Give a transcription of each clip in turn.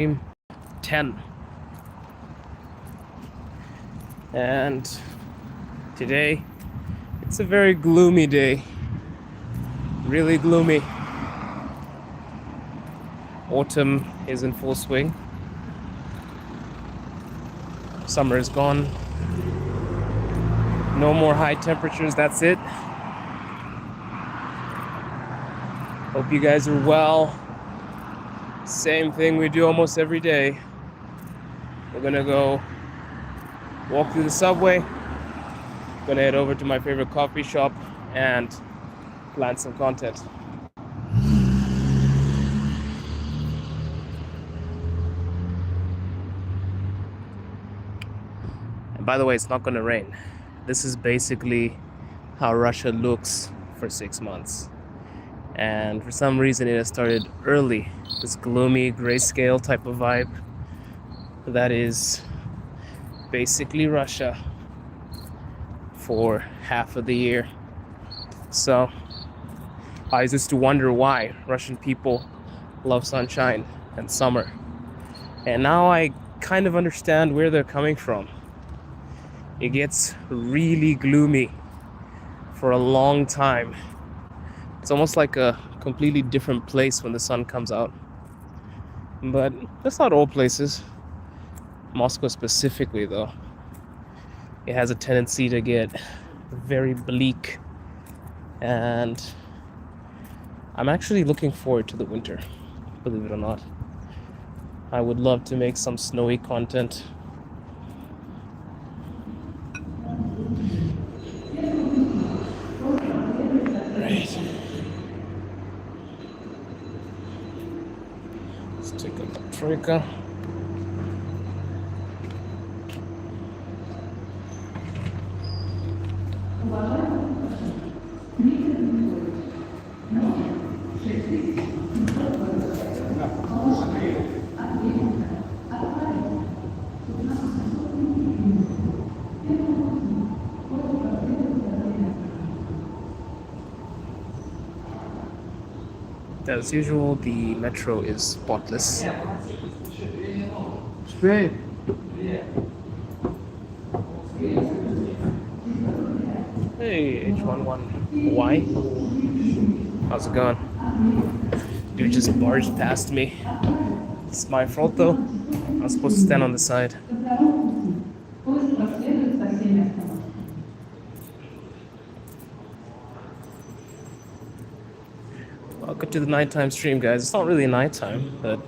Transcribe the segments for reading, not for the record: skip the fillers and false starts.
10. And today, it's a very gloomy day. Really gloomy. Autumn is in full swing. Summer is gone. No more high temperatures, that's it. Hope you guys are well. Same thing we do almost every day. We're gonna go walk through the subway. Gonna head over to my favorite coffee shop and plan some content. And by the way, it's not gonna rain. This is basically how Russia looks for 6 months. And for some reason it has started early. This gloomy grayscale type of vibe. That is basically Russia for half of the year. So I used to wonder why Russian people love sunshine and summer. And now I kind of understand where they're coming from. It gets really gloomy for a long time. It's almost like a completely different place when the sun comes out. But that's not all places. Moscow specifically, though, it has a tendency to get very bleak. And I'm actually looking forward to the winter, believe it or not. I would love to make some snowy content. Right. Let's take a troika. As usual, the metro is spotless. Hey, H11Y. How's it going? Dude just barged past me. It's my fault though. I was supposed to stand on the side. Welcome to the nighttime stream, guys. It's not really nighttime, but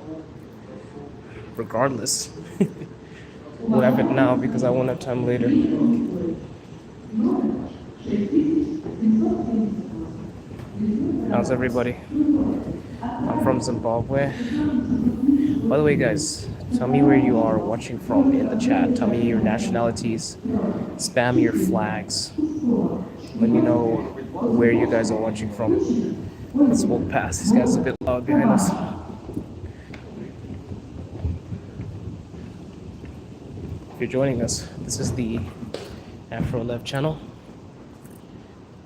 regardless, we'll have it now because I won't have time later. How's everybody? I'm from Zimbabwe. By the way, guys, tell me where you are watching from in the chat. Tell me your nationalities. Spam your flags. Let me know where you guys are watching from. Let's walk past. This guy's a bit loud behind us. If you're joining us, this is the Afro Lev channel,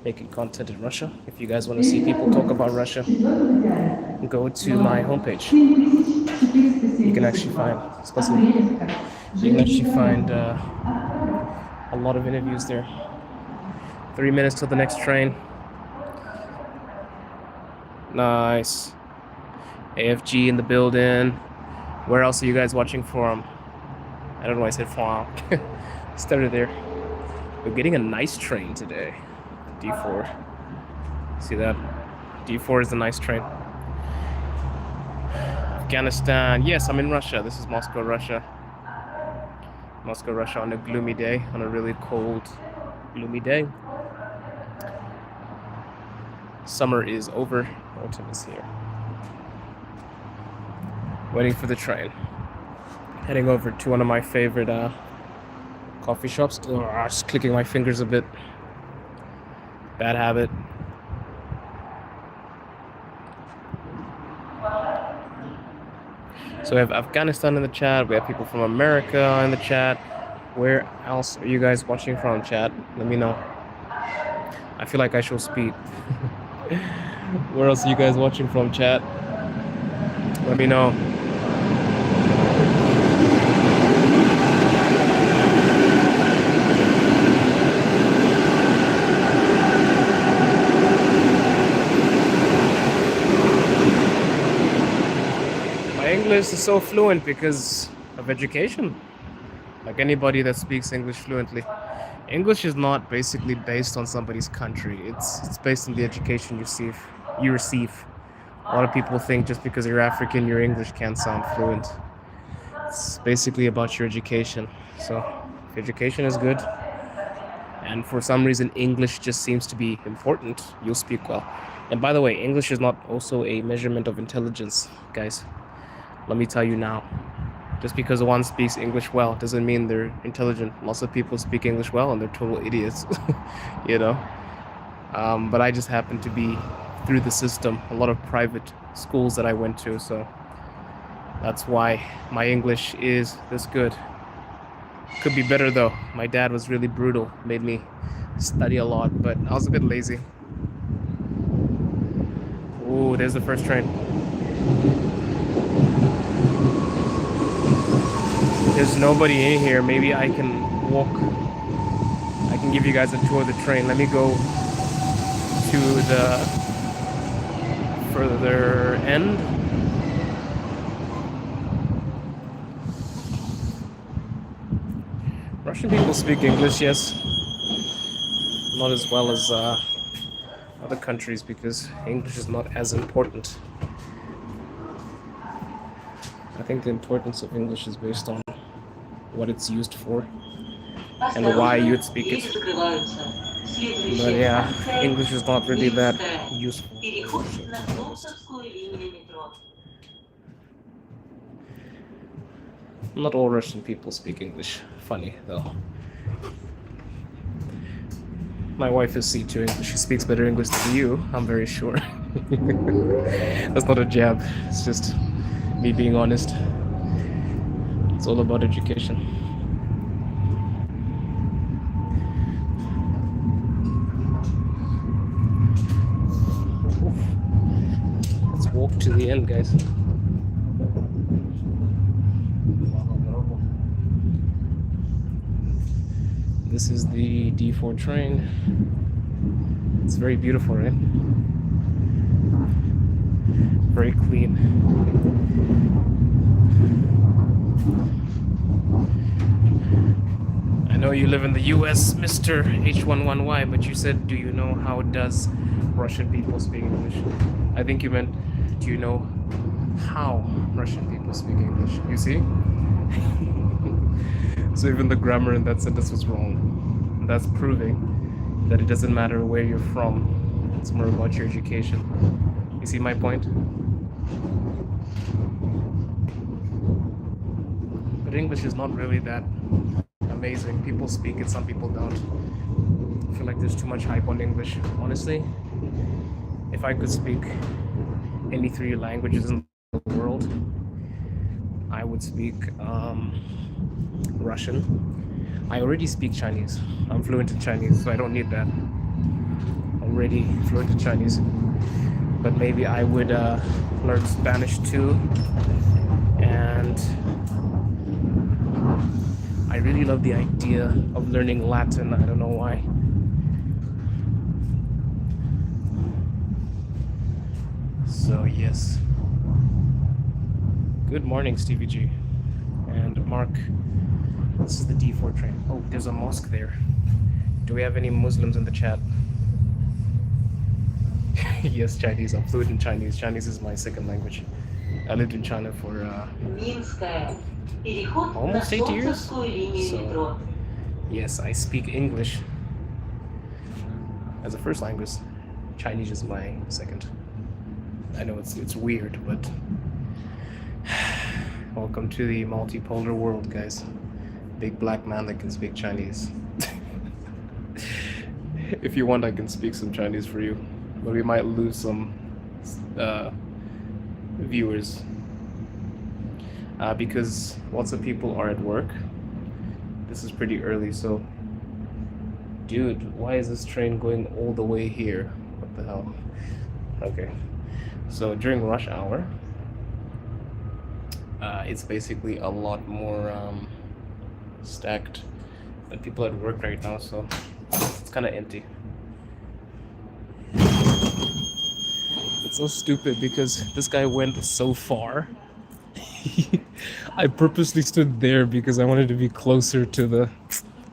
making content in Russia. If you guys want to see people talk about Russia, go to my homepage. You can actually find a lot of interviews there. 3 minutes till the next train. Nice. AFG in the building. Where else are you guys watching from? I don't know why I said from. Started there. We're getting a nice train today. D4. See that? D4 is a nice train. Afghanistan. Yes, I'm in Russia. This is Moscow, Russia. Moscow, Russia on a gloomy day. On a really cold, gloomy day. Summer is over. Autumn is here. Waiting for the train. Heading over to one of my favorite coffee shops. Just clicking my fingers a bit. Bad habit. So we have Afghanistan in the chat. We have people from America in the chat. Where else are you guys watching from, chat? Let me know. I feel like I show speed. Where else are you guys watching from, chat? Let me know. English is so fluent because of education. Like anybody that speaks English fluently. English is not basically based on somebody's country. It's based on the education you receive. A lot of people think just because you're African, your English can't sound fluent. It's basically about your education. So if education is good, and for some reason English just seems to be important, you'll speak well. And by the way, English is not also a measurement of intelligence, guys. Let me tell you now. Just because one speaks English well doesn't mean they're intelligent. Lots of people speak English well and they're total idiots, you know. But I just happen to be through the system, a lot of private schools that I went to, so that's why my English is this good. Could be better though. My dad was really brutal, made me study a lot, but I was a bit lazy. Ooh, there's the first train. There's nobody in here. Maybe I can walk. I can give you guys a tour of the train. Let me go to the further end. Russian people speak English, yes. Not as well as other countries because English is not as important. I think the importance of English is based on what it's used for and why you'd speak it. But yeah, English is not really that useful. Not all Russian people speak English. Funny though. My wife is C2 English. She speaks better English than you, I'm very sure. That's not a jab. It's just me being honest. It's all about education. Let's walk to the end, guys. This is the D4 train. It's very beautiful, right? Very clean. I know you live in the US, Mr. H11Y, but you said, do you know how does Russian people speak English? I think you meant, do you know how Russian people speak English? You see? So even the grammar in that sentence was wrong. And that's proving that it doesn't matter where you're from. It's more about your education. You see my point? But English is not really that amazing. People speak it, some people don't. I feel like there's too much hype on English. Honestly, if I could speak any 3 languages in the world, I would speak Russian. I already speak Chinese. I'm fluent in Chinese, so I don't need that. Already fluent in Chinese. But maybe I would learn Spanish too. And I really love the idea of learning Latin. I don't know why. So yes. Good morning, Stevie G. And Mark. This is the D4 train. Oh, there's a mosque there. Do we have any Muslims in the chat? Yes, Chinese. I'm fluent in Chinese. Chinese is my second language. I lived in China for almost 8 years. So, yes, I speak English as a first language. Chinese is my second. I know it's weird, but welcome to the multipolar world, guys. Big black man that can speak Chinese. If you want, I can speak some Chinese for you, but we might lose some viewers because lots of people are at work. This is pretty early, so dude, why is this train going all the way here? What the hell? Okay, so during rush hour, it's basically a lot more stacked, but people at work right now, so it's kind of empty. It's so stupid because this guy went so far. I purposely stood there because I wanted to be closer to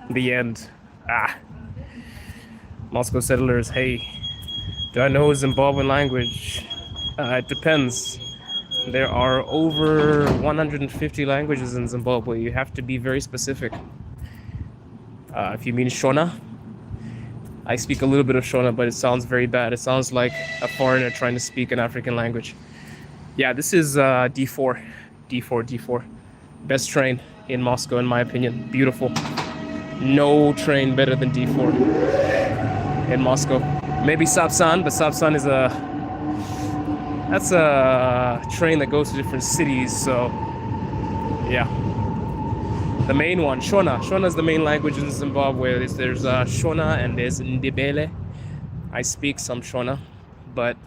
the end. Ah, Moscow settlers. Hey, do I know Zimbabwean language? It depends. There are over 150 languages in Zimbabwe. You have to be very specific. If you mean Shona, I speak a little bit of Shona, but it sounds very bad. It sounds like a foreigner trying to speak an African language. Yeah, this is D4. D4, D4. Best train in Moscow, in my opinion. Beautiful. No train better than D4 in Moscow. Maybe Sapsan, but Sapsan is that's a train that goes to different cities. So, yeah. The main one, Shona. Shona is the main language in Zimbabwe. There's Shona and there's Ndebele. I speak some Shona, but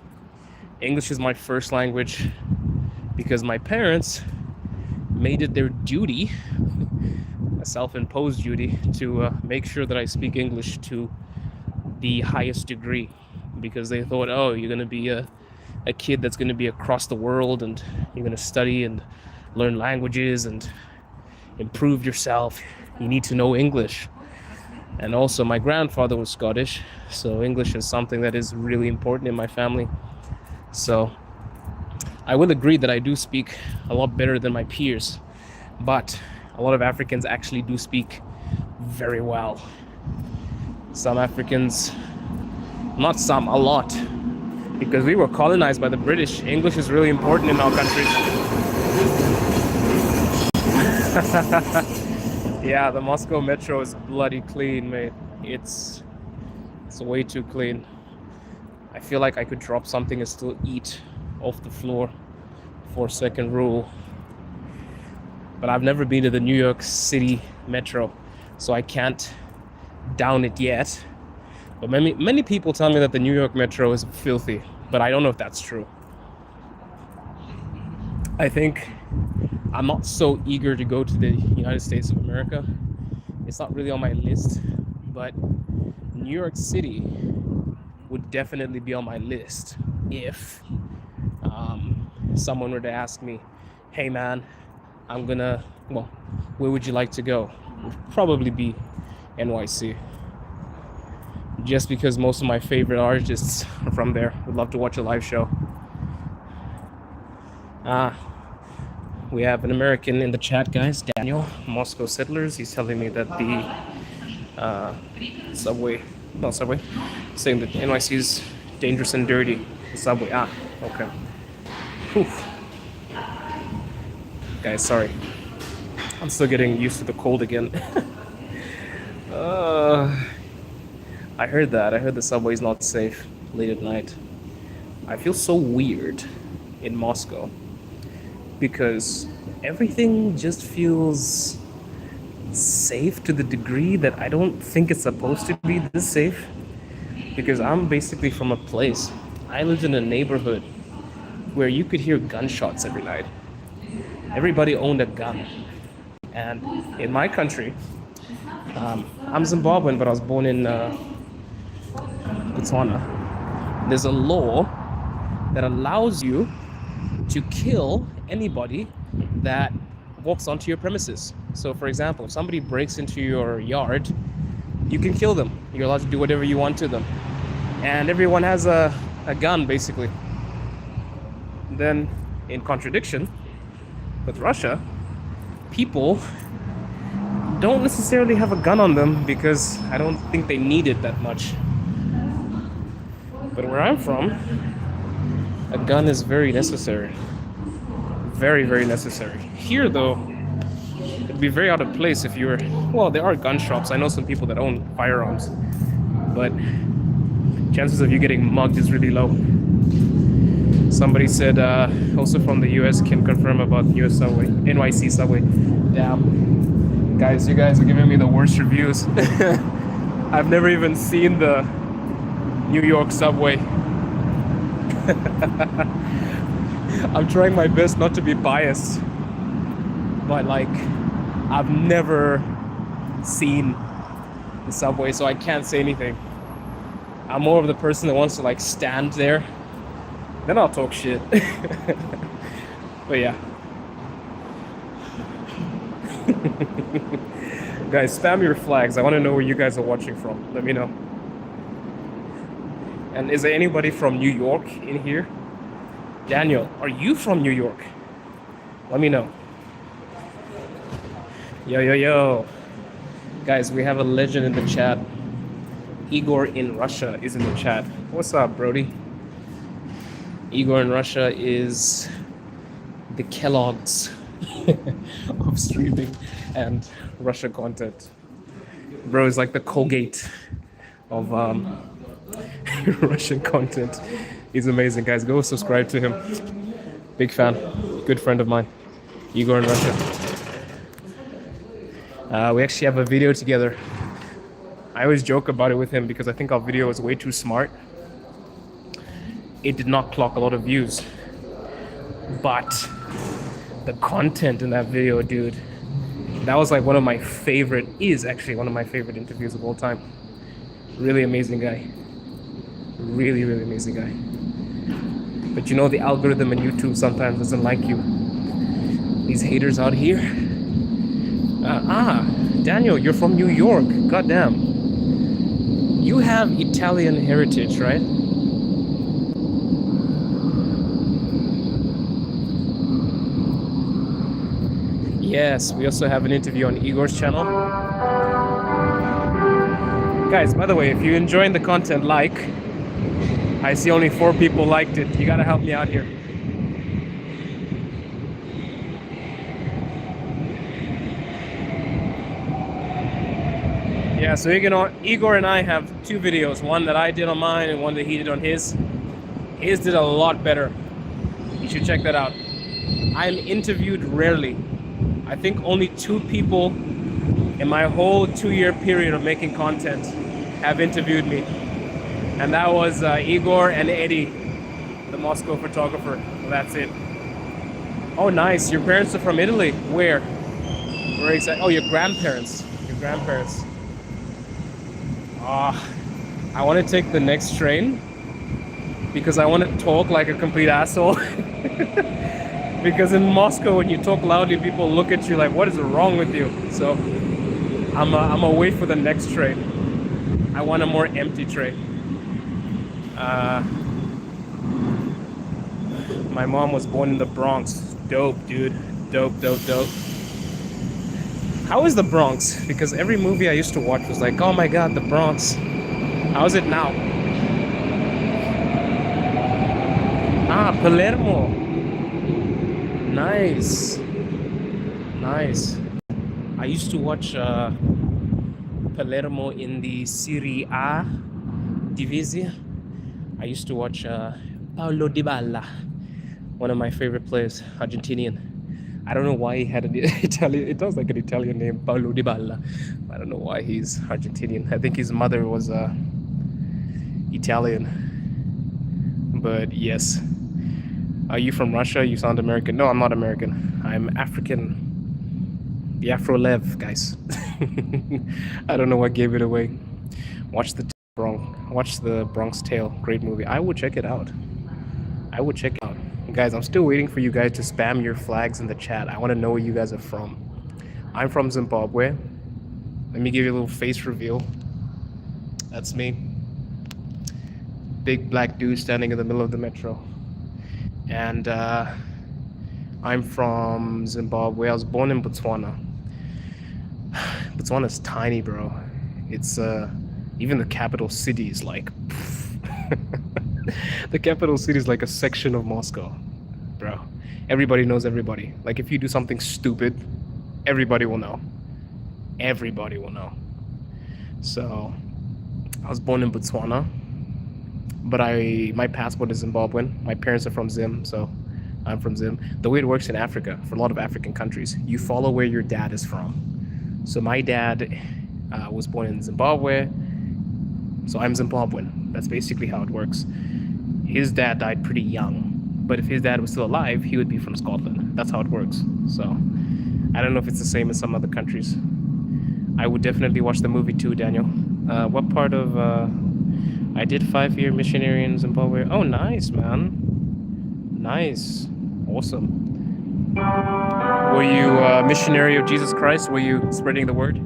English is my first language because my parents made it their duty, a self-imposed duty, to make sure that I speak English to the highest degree, because they thought, oh, you're going to be a kid that's going to be across the world, and you're going to study and learn languages and improve yourself. You need to know English. And also my grandfather was Scottish, so English is something that is really important in my family. So I will agree that I do speak a lot better than my peers, but a lot of Africans actually do speak very well. Some Africans, not some, a lot, because we were colonized by the British. English is really important in our country. Yeah, the Moscow metro is bloody clean, mate. It's way too clean. I feel like I could drop something and still eat off the floor. 4-second rule. But I've never been to the New York City metro, so I can't down it yet. But many people tell me that the New York metro is filthy, but I don't know if that's true. I think I'm not so eager to go to the United States of America. It's not really on my list, but New York City would definitely be on my list if someone were to ask me, hey man, where would you like to go? It would probably be NYC. Just because most of my favorite artists are from there. Would love to watch a live show. We have an American in the chat, guys, Daniel, Moscow Settlers. He's telling me that the subway, saying that NYC is dangerous and dirty. The subway, okay. Whew. Guys, sorry. I'm still getting used to the cold again. I heard that. I heard the subway's not safe late at night. I feel so weird in Moscow because everything just feels safe to the degree that I don't think it's supposed to be this safe. Because I'm basically from a place. I lived in a neighborhood where you could hear gunshots every night. Everybody owned a gun. And in my country, I'm Zimbabwean, but I was born in Botswana. There's a law that allows you to kill anybody that walks onto your premises. So for example, if somebody breaks into your yard, you can kill them. You're allowed to do whatever you want to them. And everyone has a gun, basically. Then, in contradiction with Russia, people don't necessarily have a gun on them because I don't think they need it that much. But where I'm from, a gun is very necessary. Very, very necessary. Here, though, it'd be very out of place if you were... Well, there are gun shops. I know some people that own firearms. But chances of you getting mugged is really low. Somebody said, also from the US, can confirm about US subway, NYC subway. Damn. Guys, you guys are giving me the worst reviews. I've never even seen the New York subway. I'm trying my best not to be biased, but like, I've never seen the subway, so I can't say anything. I'm more of the person that wants to like stand there, then I'll talk shit. But yeah, Guys, spam your flags. I want to know where you guys are watching from. Let me know. And is there anybody from New York in here? Daniel, are you from New York? Let me know. Yo, yo, yo. Guys, we have a legend in the chat. Igor in Russia is in the chat. What's up, Brody? Igor in Russia is the Kellogg's of streaming and Russia content. Bro is like the Colgate of Russian content. He's amazing, guys. Go subscribe to him. Big fan. Good friend of mine. Igor in Russia. We actually have a video together. I always joke about it with him because I think our video was way too smart. It did not clock a lot of views. But the content in that video, dude, that was like one of my favorite, is actually one of my favorite interviews of all time. Really amazing guy. Really, really amazing guy. But you know, the algorithm in YouTube sometimes doesn't like you. These haters out here. Daniel, you're from New York. Goddamn. You have Italian heritage, right? Yes, we also have an interview on Igor's channel. Guys, by the way, if you're enjoying the content, like. I see only 4 people liked it. You gotta help me out here. Yeah, so Igor and I have 2 videos. One that I did on mine and one that he did on his. His did a lot better. You should check that out. I'm interviewed rarely. I think only 2 people in my whole 2-year period of making content have interviewed me. And that was Igor and Eddie, the Moscow photographer. Well, that's it. Oh, nice. Your parents are from Italy. Where? Where exactly? Oh, your grandparents. Your grandparents. I want to take the next train because I want to talk like a complete asshole. Because in Moscow, when you talk loudly, people look at you like, what is wrong with you? So I'm gonna wait for the next train. I want a more empty train. My mom was born in the Bronx. Dope, dude. Dope. How is the Bronx? Because every movie I used to watch was like, oh my god, the Bronx. How's it now? Palermo. Nice. I used to watch Palermo in the Serie A Divisi. I used to watch Paulo Dybala, one of my favorite players, Argentinian. I don't know why he had an Italian, it does like an Italian name, Paulo Dybala. I don't know why he's Argentinian. I think his mother was Italian. But yes. Are you from Russia? You sound American. No, I'm not American. I'm African. The Afro Lev, guys. I don't know what gave it away. Watch the Bronx Tale. Great movie. I would check it out. Guys, I'm still waiting for you guys to spam your flags in the chat. I want to know where you guys are from. I'm from Zimbabwe. Let me give you a little face reveal. That's me. Big black dude standing in the middle of the metro. And I'm from Zimbabwe. I was born in Botswana. Botswana's tiny, bro. It's even the capital city is like the capital city is like a section of Moscow, bro. Everybody knows everybody. Like if you do something stupid, everybody will know. So I was born in Botswana, but my passport is Zimbabwean. My parents are from Zim, so I'm from Zim. The way it works in Africa, for a lot of African countries, you follow where your dad is from. So my dad was born in Zimbabwe, so I'm Zimbabwean. That's basically how it works. His dad died pretty young, but if his dad was still alive, he would be from Scotland. That's how it works. So I don't know if it's the same in some other countries. I would definitely watch the movie too, Daniel. What part of... I did 5-year missionary in Zimbabwe. Oh, nice, man. Nice. Awesome. Were you a missionary of Jesus Christ? Were you spreading the word?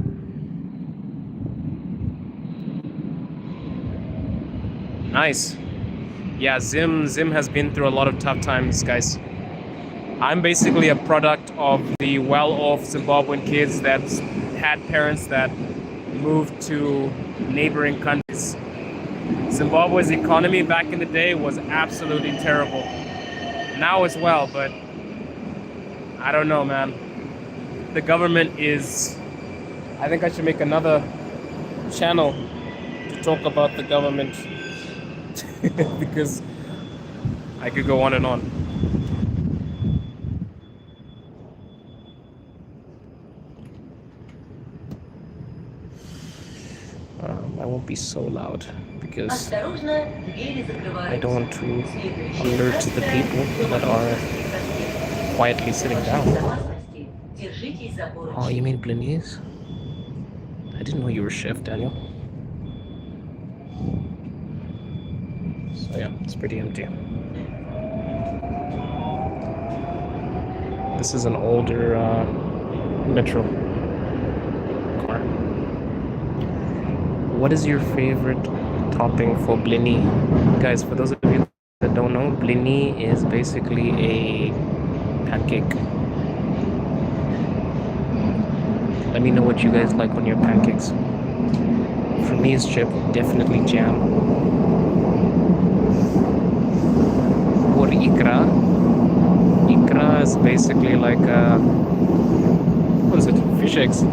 Nice. Yeah, Zim has been through a lot of tough times, guys. I'm basically a product of the well-off Zimbabwean kids that had parents that moved to neighboring countries. Zimbabwe's economy back in the day was absolutely terrible. Now as well, but I don't know, man. The government is... I think I should make another channel to talk about the government because I could go on and on. I won't be so loud because I don't want to alert the people that are quietly sitting down. Oh, you mean Blinese? I didn't know you were chef, Daniel. So yeah, it's pretty empty. This is an older metro car. What is your favorite topping for blini? Guys, for those of you that don't know, blini is basically a pancake. Let me know what you guys like on your pancakes. For me, it's chip, definitely jam. Or ikra. Ikra is basically like what is it? Fish eggs.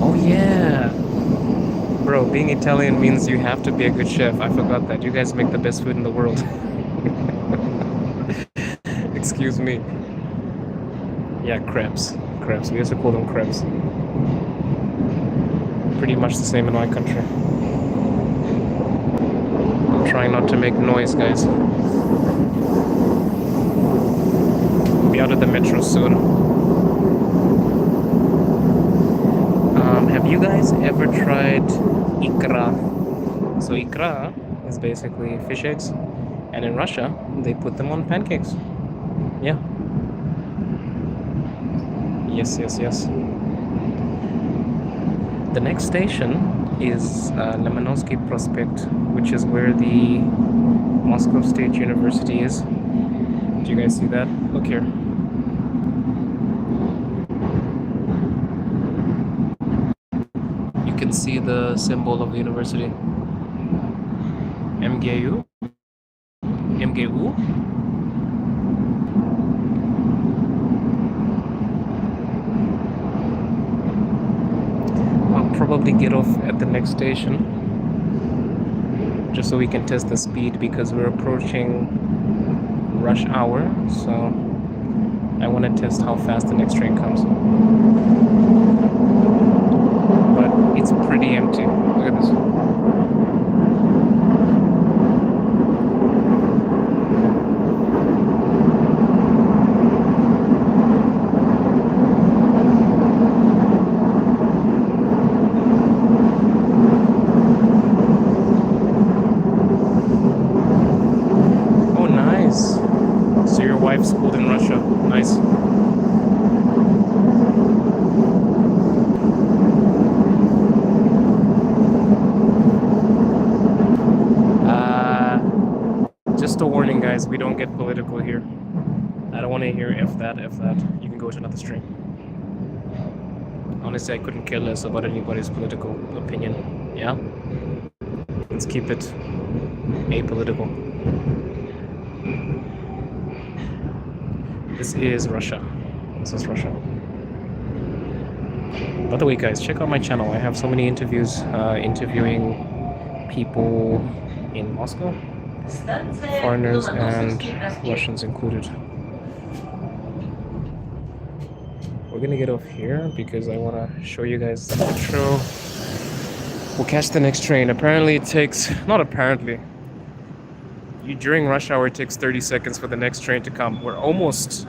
Oh yeah. Bro, being Italian means you have to be a good chef. I forgot that. You guys make the best food in the world. Excuse me. Yeah, crepes. Crepes. We used to call them crepes. Pretty much the same in my country. I'm trying not to make noise, guys. We'll be out of the metro soon. Have you guys ever tried ikra? So ikra is basically fish eggs, and in Russia they put them on pancakes. Yeah. Yes. The next station is Lemonovsky Prospect, which is where the Moscow State University is. Do you guys see that? Look here. You can see the symbol of the university. MGU. MGU. Probably get off at the next station just so we can test the speed because we're approaching rush hour, so I want to test how fast the next train comes. But it's pretty empty. Look at this. Schooled in Russia. Nice. Just a warning, guys, we don't get political here. I don't want to hear F that. You can go to another stream. Honestly, I couldn't care less about anybody's political opinion. Yeah? Let's keep it apolitical. This is Russia. This is Russia. By the way, guys, check out my channel. I have so many interviews interviewing people in Moscow, foreigners and Russians included. We're gonna get off here because I want to show you guys the metro. We'll catch the next train. Apparently it takes, not apparently, during rush hour it takes 30 seconds for the next train to come. We're almost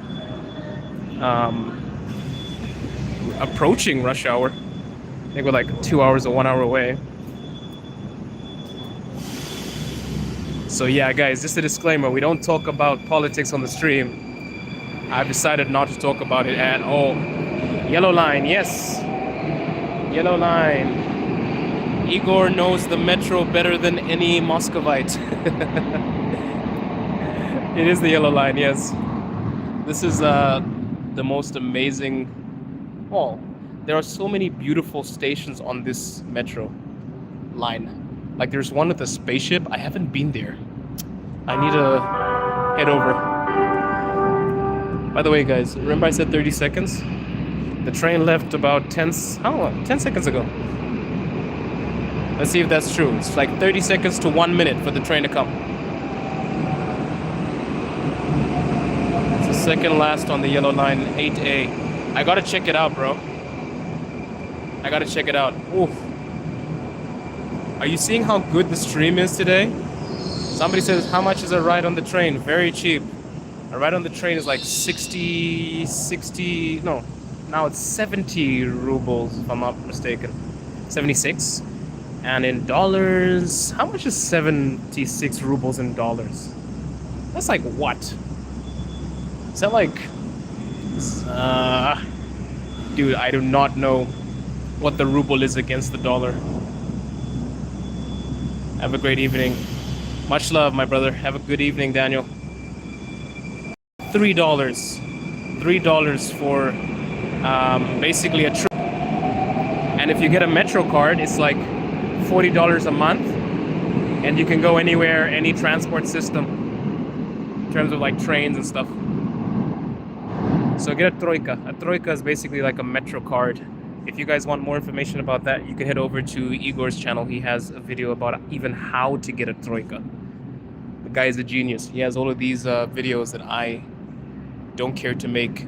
approaching rush hour. I think we're like 2 hours or 1 hour away. So yeah, guys, just a disclaimer: we don't talk about politics on the stream. I've decided not to talk about it at all. Yellow line, yes. Yellow line. Igor knows the metro better than any Muscovite. It is the yellow line, yes. This is the most amazing. Well, there are so many beautiful stations on this metro line. Like there's one with a spaceship. I haven't been there. I need to head over. By the way, guys, remember I said 30 seconds? The train left about 10 seconds ago. Let's see if that's true. It's like 30 seconds to 1 minute for the train to come. It's the second last on the yellow line, 8A. I gotta check it out, bro. I gotta check it out. Oof. Are you seeing how good the stream is today? Somebody says, how much is a ride on the train? Very cheap. A ride on the train is like 60, no. Now it's 70 rubles, if I'm not mistaken. 76. And in dollars, how much is 76 rubles in dollars? That's like what? Is that like... dude, I do not know what the ruble is against the dollar. Have a great evening. Much love, my brother. Have a good evening, Daniel. $3. $3 for basically a trip. And if you get a Metro card, it's like $40 a month. And you can go anywhere, any transport system. In terms of like trains and stuff. So get a Troika. A Troika is basically like a Metro card. If you guys want more information about that, you can head over to Igor's channel. He has a video about even how to get a Troika. The guy is a genius. He has all of these videos that I don't care to make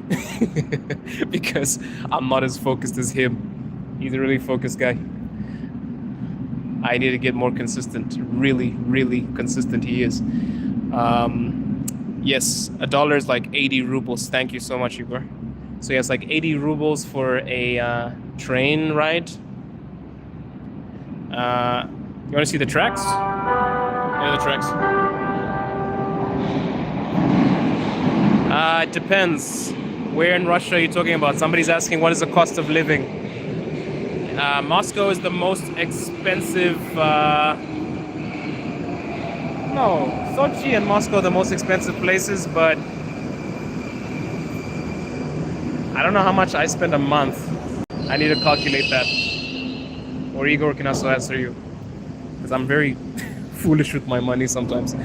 because I'm not as focused as him. He's a really focused guy. I need to get more consistent. Really, really consistent he is. Yes, $1 is like 80 rubles. Thank you so much, Igor. So yeah, it's like 80 rubles for a train ride. You want to see the tracks? Yeah, the tracks. It depends. Where in Russia are you talking about? Somebody's asking what is the cost of living. Moscow is the most expensive. No, Sochi and Moscow are the most expensive places, but I don't know how much I spend a month. I need to calculate that. Or Igor can also answer you. Because I'm very foolish with my money sometimes.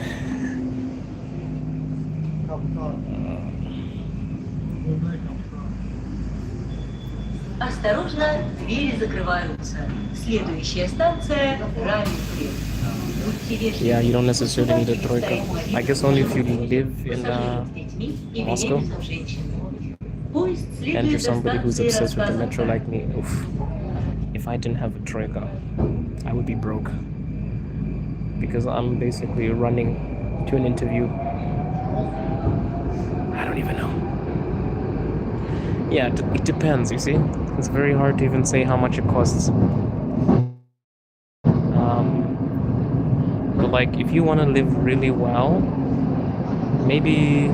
Осторожно, двери закрываются. Следующая станция Ралли-Фред. Yeah, you don't necessarily need a troika. I guess only if you live in Moscow. And you're somebody who's obsessed with the metro like me. Oof. If I didn't have a troika, I would be broke. Because I'm basically running to an interview. I don't even know. Yeah, it depends, you see? It's very hard to even say how much it costs. But like, if you want to live really well, maybe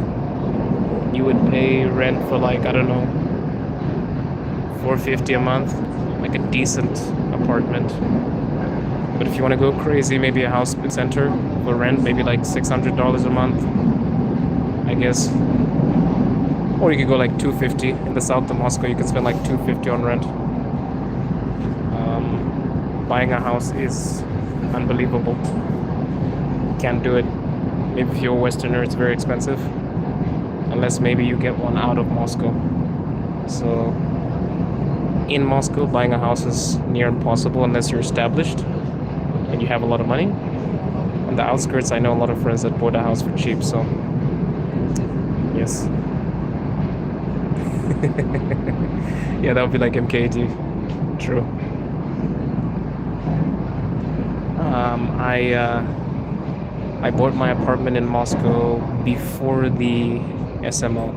you would pay rent for like, I don't know, $450 a month, like a decent apartment. But if you want to go crazy, maybe a house center for rent, maybe like $600 a month, I guess. Or you could go like $250 in the south of Moscow. You can spend like $250 on rent. Buying a house is unbelievable. Can't do it. Maybe if you're a Westerner, it's very expensive. Unless maybe you get one out of Moscow. So in Moscow, buying a house is near impossible unless you're established and you have a lot of money. On the outskirts, I know a lot of friends that bought a house for cheap, so yes. Yeah, that would be like MKT. True. I bought my apartment in Moscow before the SMO.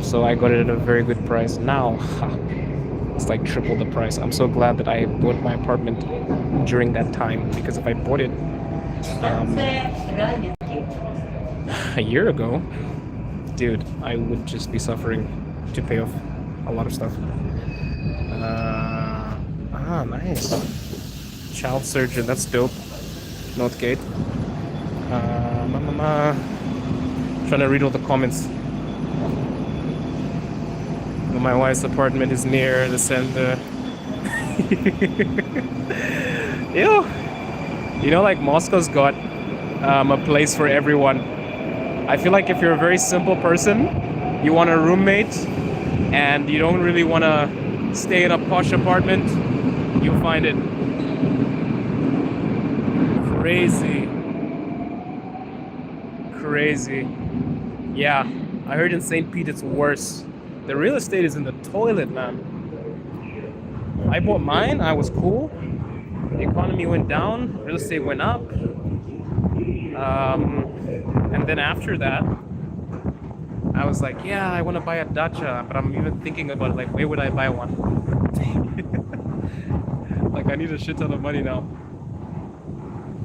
So I got it at a very good price. Now, it's like triple the price. I'm so glad that I bought my apartment during that time, because if I bought it Станция Раменки. A year ago, dude, I would just be suffering to pay off a lot of stuff. Nice. Child surgeon, that's dope. Northgate. Trying to read all the comments. My wife's apartment is near the center. Ew. You know, like Moscow's got a place for everyone. I feel like if you're a very simple person, you want a roommate, and you don't really want to stay in a posh apartment, you'll find it. Crazy. Crazy. Yeah, I heard in St. Pete it's worse. The real estate is in the toilet, man. I bought mine, I was cool. The economy went down, real estate went up. And then after that, I was like, yeah, I want to buy a dacha, but I'm even thinking about like, where would I buy one? Like, I need a shit ton of money now.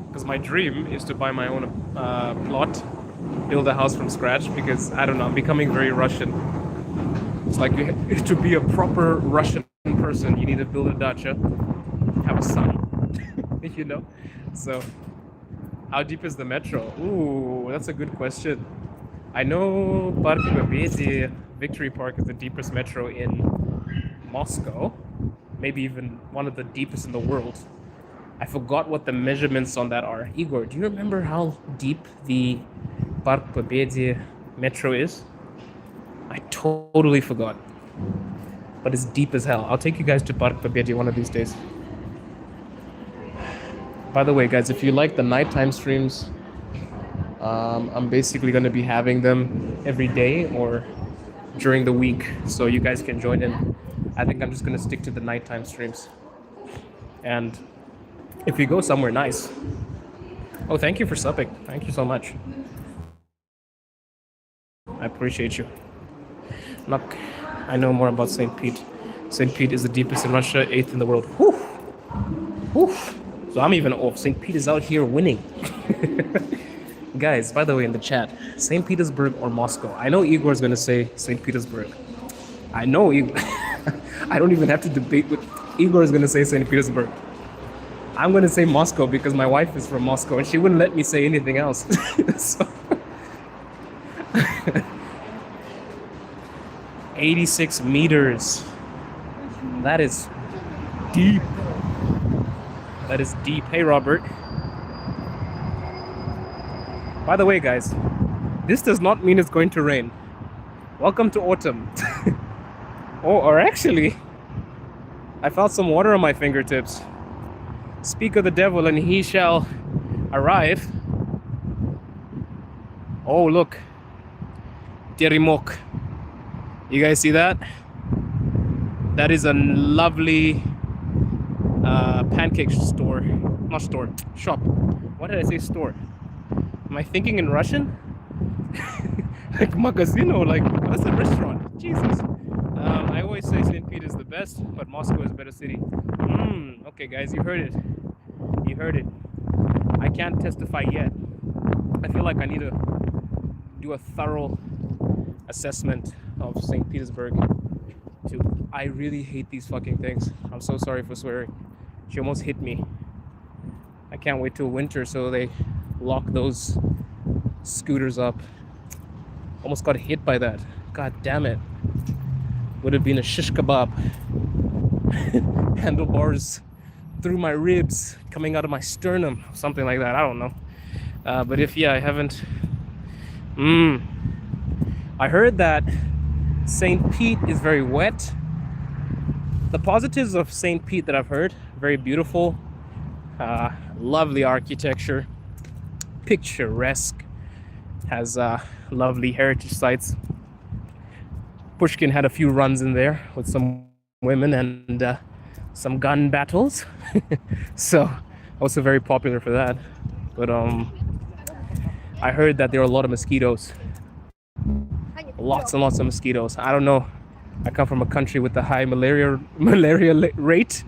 Because my dream is to buy my own plot, build a house from scratch, because, I don't know, I'm becoming very Russian. It's like, to be a proper Russian person, you need to build a dacha, have a son, you know? So, how deep is the metro? Ooh, that's a good question. I know Park Pobedi, Victory Park, is the deepest metro in Moscow. Maybe even one of the deepest in the world. I forgot what the measurements on that are. Igor, do you remember how deep the Park Pobedi metro is? I totally forgot. But it's deep as hell. I'll take you guys to Park Pobedi one of these days. By the way, guys, if you like the nighttime streams, I'm basically going to be having them every day or during the week, so you guys can join in. I think I'm just going to stick to the nighttime streams. And if you go somewhere nice... Oh, thank you for subbing. Thank you so much. I appreciate you. Look, I know more about St. Pete. St. Pete is the deepest in Russia, 8th in the world. Whew. Whew. So I'm even off. St. Pete is out here winning. Guys, by the way, in the chat, St. Petersburg or Moscow? I know Igor's going to say St. Petersburg. I know Igor. I don't even have to debate with Igor is going to say St. Petersburg. I'm going to say Moscow because my wife is from Moscow and she wouldn't let me say anything else. So 86 meters. That is deep. That is deep. Hey, Robert. By the way, guys, this does not mean it's going to rain. Welcome to autumn. Or actually, I felt some water on my fingertips. Speak of the devil and he shall arrive. Oh, look. Terimok. You guys see that? That is a lovely pancake store. Not store, shop. What did I say, store? Am I thinking in Russian? Like magazine or like, that's a restaurant. Jesus. I always say St. Pete is the best, but Moscow is a better city. Okay, guys, you heard it. You heard it. I can't testify yet. I feel like I need to do a thorough assessment of St. Petersburg. I really hate these fucking things. I'm so sorry for swearing. She almost hit me. I can't wait till winter so they lock those scooters up. Almost got hit by that. God damn it. Would have been a shish kebab. Handlebars through my ribs, coming out of my sternum, something like that. I don't know. But if, yeah, I haven't. I heard that St. Pete is very wet. The positives of St. Pete that I've heard, very beautiful, lovely architecture, picturesque, has lovely heritage sites. Pushkin had a few runs in there with some women and some gun battles. So also very popular for that. But I heard that there are a lot of mosquitoes. Lots and lots of mosquitoes. I don't know. I come from a country with a high malaria rate.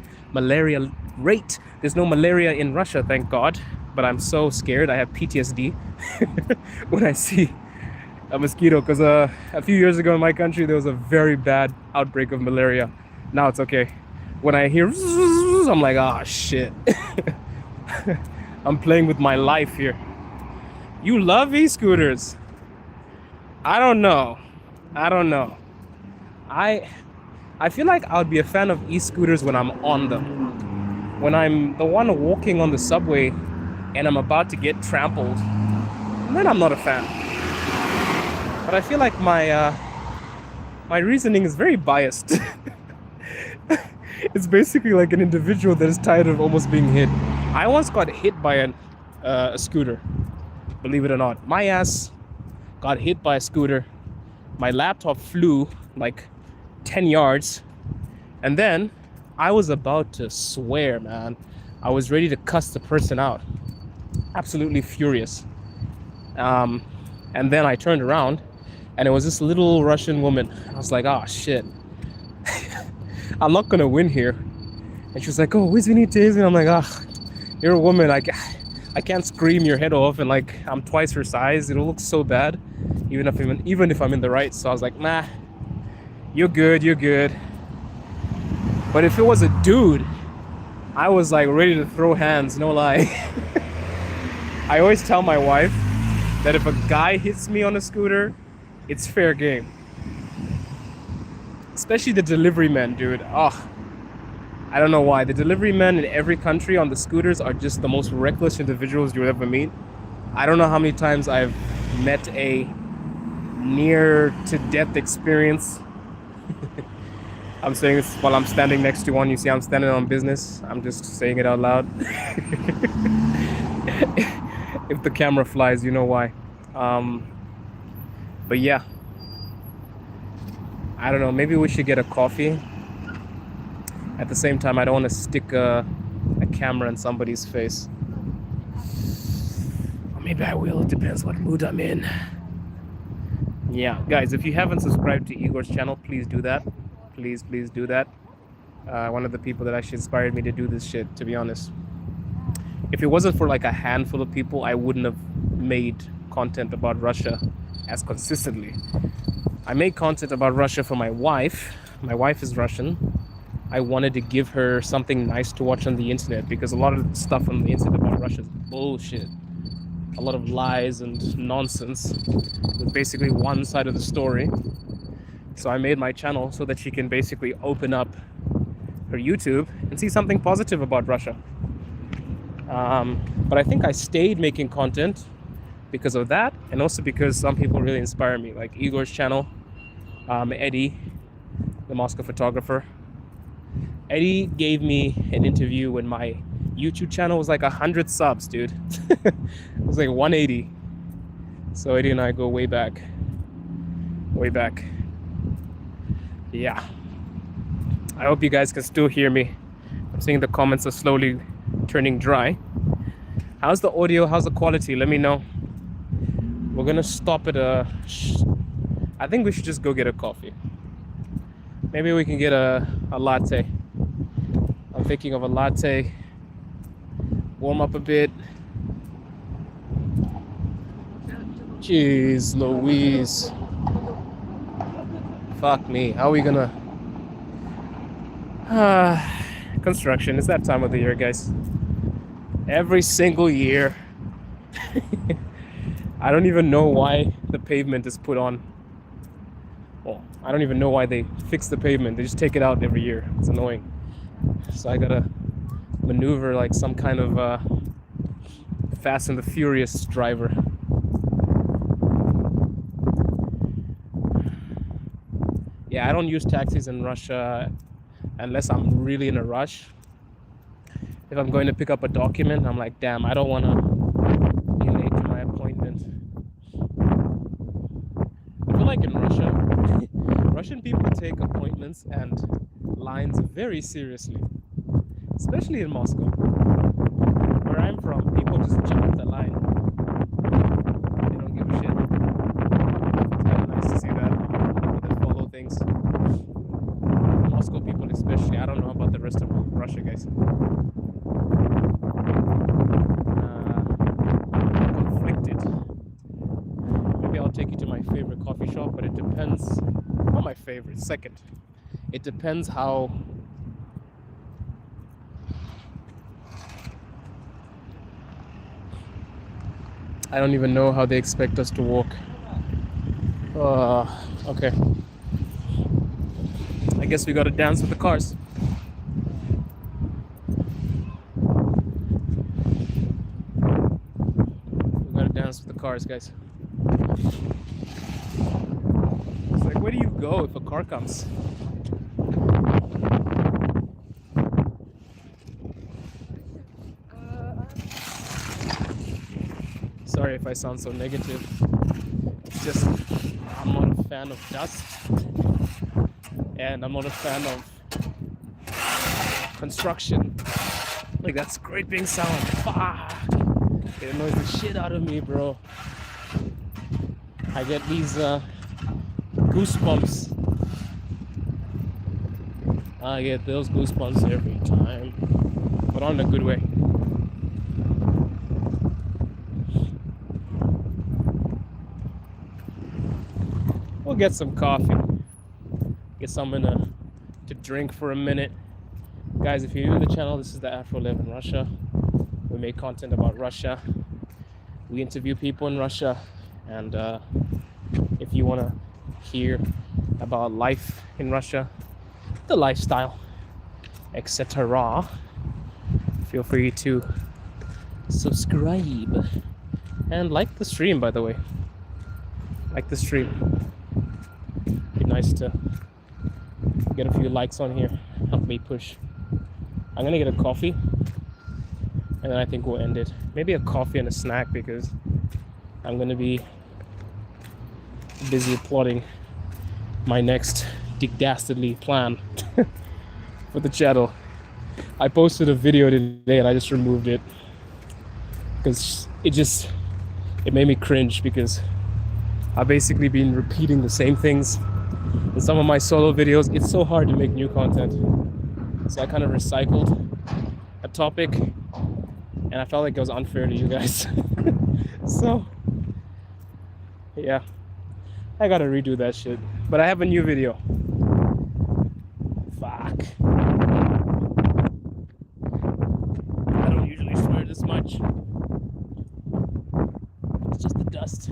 There's no malaria in Russia, thank God. but I'm so scared. I have PTSD when I see a mosquito, because a few years ago in my country there was a very bad outbreak of malaria. Now it's okay. When I hear I'm like, oh shit. I'm playing with my life here. You love e-scooters. I don't know. I don't know. I I feel like I would be a fan of e-scooters when I'm on them. When I'm the one walking on the subway and I'm about to get trampled, then I'm not a fan. But I feel like my reasoning is very biased. It's basically like an individual that is tired of almost being hit. I once got hit by a scooter. Believe it or not, my ass got hit by a scooter. My laptop flew like 10 yards, and then I was about to swear, man. I was ready to cuss the person out. Absolutely furious. And then I turned around, and it was this little Russian woman. I was like, oh shit. I'm not gonna win here. And she was like, oh, извините. I'm like, ah, you're a woman. I can't scream your head off, and like I'm twice her size. It'll look so bad, even if I'm in the right. So I was like, nah, you're good, you're good. But if it was a dude, I was like ready to throw hands, no lie. I always tell my wife that if a guy hits me on a scooter, it's fair game. Especially the delivery men, dude. Oh, I don't know why. The delivery men in every country on the scooters are just the most reckless individuals you'll ever meet. I don't know how many times I've met a near to death experience. I'm saying this while I'm standing next to one. You see, I'm standing on business. I'm just saying it out loud. If the camera flies, you know why. But yeah, I don't know. Maybe we should get a coffee. At the same time, I don't want to stick a camera in somebody's face. Or maybe I will. It depends what mood I'm in. Yeah, guys, if you haven't subscribed to Igor's channel, please do that. Please do that. One of the people that actually inspired me to do this shit, to be honest. If it wasn't for like a handful of people, I wouldn't have made content about Russia as consistently. I made content about Russia for my wife. My wife is Russian. I wanted to give her something nice to watch on the internet, because a lot of stuff on the internet about Russia is bullshit. A lot of lies and nonsense with basically one side of the story. So I made my channel so that she can basically open up her YouTube and see something positive about Russia. But I think I stayed making content because of that, and also because some people really inspire me, like Igor's channel, Eddie, the Moscow photographer. Eddie gave me an interview when my YouTube channel was like 100 subs, dude. It was like 180. So Eddie and I go way back. Way back. Yeah. I hope you guys can still hear me. I'm seeing the comments are slowly turning dry. How's the audio? How's the quality? Let me know. We're gonna stop at I think we should just go get a coffee. Maybe we can get a latte. I'm thinking of a latte. Warm up a bit. Jeez Louise. Fuck me. How are we gonna... construction. It's that time of the year, guys. Every single year. I don't even know why the pavement is put on. Well, I don't even know why they fix the pavement. They just take it out every year. It's annoying. So I gotta maneuver like some kind of Fast and the Furious driver. Yeah, I don't use taxis in Russia unless I'm really in a rush. If I'm going to pick up a document, I'm like, damn, I don't want to be late to my appointment. I feel like in Russia, Russian people take appointments and lines very seriously, especially in Moscow. Where I'm from, people just jump the line. They don't give a shit. It's kind of nice to see that. People that follow things. Moscow people especially. I don't know about the rest of Russia, guys. coffee shop, but it depends. Not my favorite, second. It depends how I don't even know how they expect us to walk. Okay. I guess we gotta dance with the cars. We gotta dance with the cars, guys. It's like, where do you go if a car comes? Sorry if I sound so negative. It's just I'm not a fan of dust, and I'm not a fan of construction. Like that scraping sound. Fuck! It annoys the shit out of me, bro. I get these goosebumps. I get those goosebumps every time, but not in a good way. We'll get some coffee, get something to drink for a minute. Guys, if you're new to the channel, this is the Afro Live in Russia. We make content about Russia. We interview people in Russia, and if you want to hear about life in Russia, the lifestyle, etc., feel free to subscribe and like the stream, by the way. Like the stream. Be nice to get a few likes on here. Help me push. I'm gonna get a coffee, and then I think we'll end it. Maybe a coffee and a snack, because I'm gonna be busy plotting my next dastardly plan for the channel. I posted a video today and I just removed it because it made me cringe, because I've basically been repeating the same things in some of my solo videos. It's so hard to make new content, so I kind of recycled a topic, and I felt like it was unfair to you guys. So yeah, I gotta redo that shit, but I have a new video. Fuck, I don't usually swear this much. It's just the dust.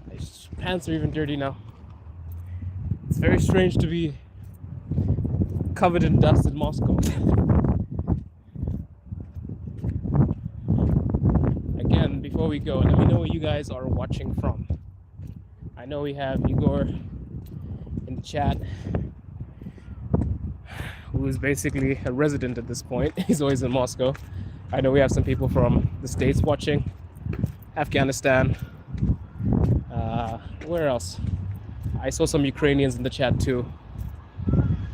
My pants are even dirty now. It's very strange to be covered in dust in Moscow. Again, before we go, let me know where you guys are watching from. I know we have Igor in the chat, who is basically a resident at this point. He's always in Moscow. I know we have some people from the States watching, Afghanistan. Where else? I saw some Ukrainians in the chat too.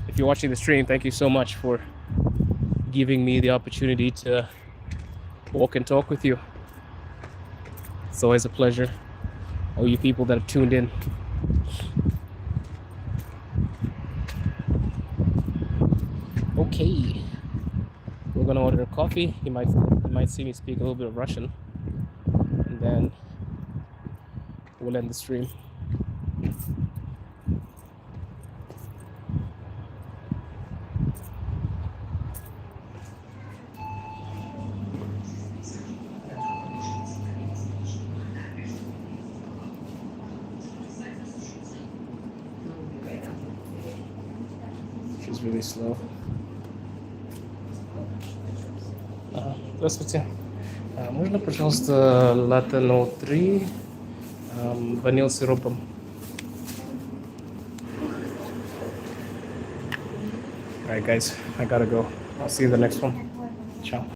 If you're watching the stream, thank you so much for giving me the opportunity to walk and talk with you. It's always a pleasure. All you people that have tuned in. Okay, we're gonna order a coffee. You might see me speak a little bit of Russian, and then we'll end the stream. She's really slow. Здравствуйте. Можно, пожалуйста, латте 03, ваниль с сиропом? Alright guys, I gotta go. I'll see you in the next one. Ciao.